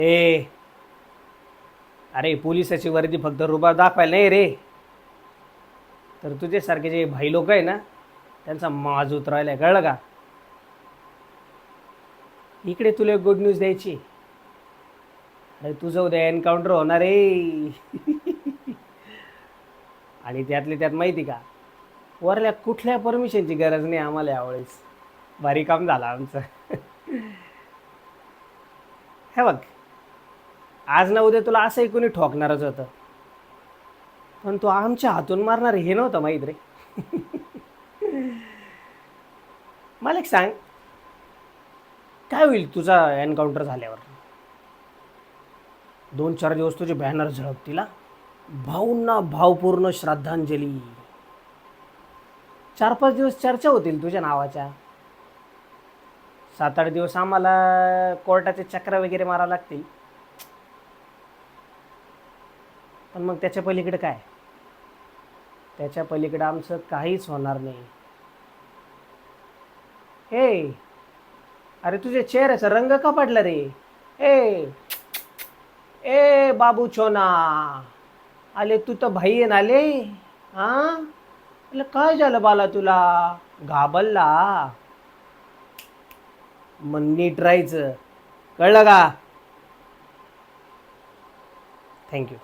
ए, अरे पोलिसाची वर्दी फक्त रुबाब दाखवायला नाही रे, तर तुझ्यासारखे जे भाई लोक आहे ना, त्यांचा माज उतरायला कळलं का? इकडे तुला गुड न्यूज द्यायची. अरे तुझं उद्या एन्काउंटर होणार आहे. आणि त्यातले त्यात माहिती का, वरल्या कुठल्या परमिशनची गरज नाही आम्हाला यावेळेस. भारी काम झालं आमचं. हे बघ, आज ना उद्या तुला असंही कोणी ठोकणारच होतं, पण तू आमच्या हातून मारणार हे नव्हतं माहीत रे. मला एक सांग, काय होईल तुझा एन्काउंटर झाल्यावर? 2-4 दिवस तुझे बॅनर झळकतील हा. भाऊंना भावपूर्ण श्रद्धांजली. 4-5 दिवस चर्चा होतील तुझ्या नावाच्या. 7-8 दिवस आम्हाला कोर्टाचे चक्र वगैरे मारावं लागतील. पण मग त्याच्या पलीकडे काय? त्याच्या पलीकडे आमचं काहीच होणार नाही. हे, अरे तुझ्या चेहऱ्याचा रंग का पडला रे? ए ए बाबू छोना, आले तू तर भाई आहे ना आले. हा, अरे काय झालं बाला तुला? घाबरला? मग नीट राहायचं, कळलं का? थँक्यू.